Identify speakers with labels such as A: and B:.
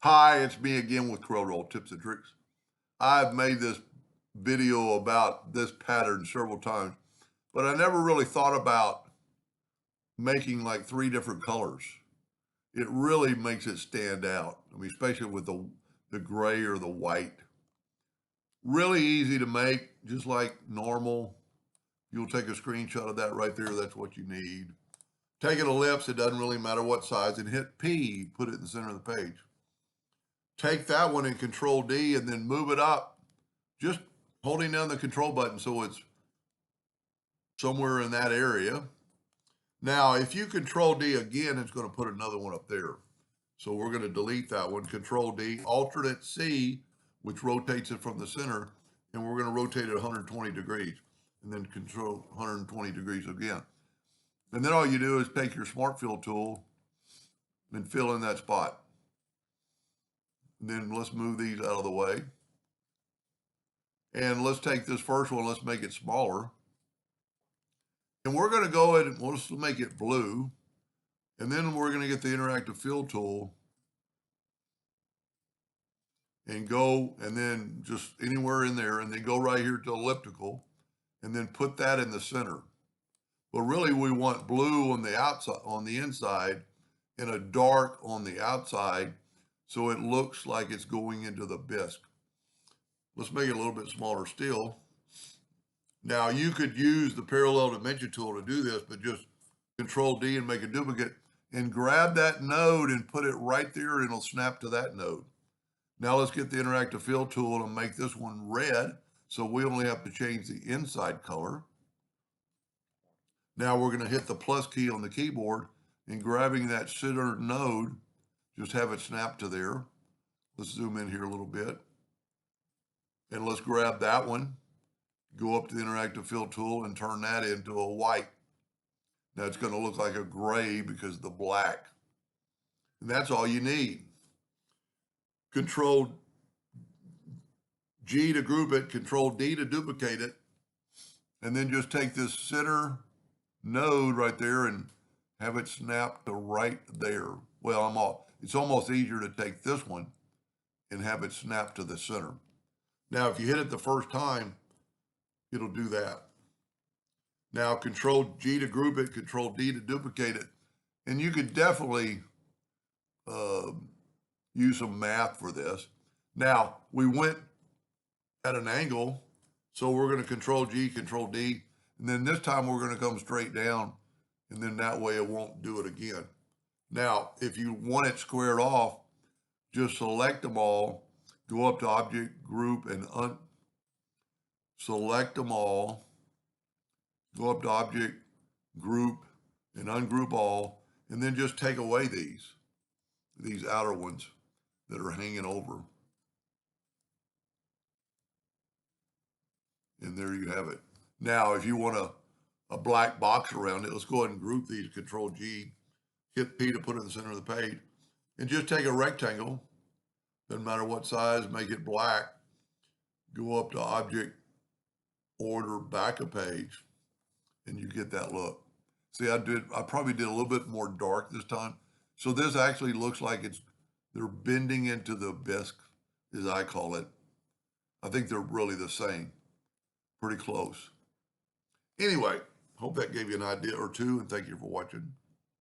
A: Hi, it's me again with Corel tips and tricks. I've made this video about this pattern several times, but I never really thought about making like three different colors. It really makes it stand out. I mean, especially with the gray or the white. Really easy to make, just like normal. You'll take a screenshot of that right there. That's what you need. Take an ellipse, it doesn't really matter what size, and hit P, put it in the center of the page. Take that one and Control D and then move it up, just holding down the control button so it's somewhere in that area. Now, if you Control D again, it's going to put another one up there. So we're going to delete that one, Control D, alternate C, which rotates it from the center, and we're going to rotate it 120 degrees, and then Control 120 degrees again. And then all you do is take your Smart Fill tool and fill in that spot. And then let's move these out of the way. And let's take this first one, let's make it smaller. And we're going to go ahead and let's make it blue. And then we're going to get the interactive fill tool and go, and then just anywhere in there, and then go right here to elliptical, and then put that in the center. But really we want blue on the outside, on the inside, and a dark on the outside, so it looks like it's going into the bisque. Let's make it a little bit smaller still. Now you could use the parallel dimension tool to do this, but just Control D and make a duplicate and grab that node and put it right there and it'll snap to that node. Now let's get the interactive fill tool and make this one red. So we only have to change the inside color. Now we're going to hit the plus key on the keyboard and grabbing that center node, just have it snap to there. Let's zoom in here a little bit. And let's grab that one, go up to the interactive fill tool and turn that into a white. Now it's going to look like a gray because of the black. And that's all you need. Control G to group it, Control D to duplicate it, and then just take this center node right there and have it snap to right there. Well, it's almost easier to take this one and have it snap to the center. Now, if you hit it the first time, it'll do that. Now, Control G to group it, Control D to duplicate it. And you could definitely use some math for this. Now, we went at an angle, so we're going to Control G, Control D, and then this time we're going to come straight down, and then that way it won't do it again. Now, if you want it squared off, just select them all, go up to Object, Group, and select them all, go up to Object, Group, and ungroup all, and then just take away these outer ones that are hanging over. And there you have it. Now, if you want a black box around it, let's go ahead and group these, Control G, hit P to put it in the center of the page, and just take a rectangle, doesn't matter what size, make it black, go up to Object, Order, Back a Page, and you get that look. See, I probably did a little bit more dark this time. So this actually looks like they're bending into the bisque, as I call it. I think they're really the same, pretty close. Anyway, hope that gave you an idea or two, and thank you for watching.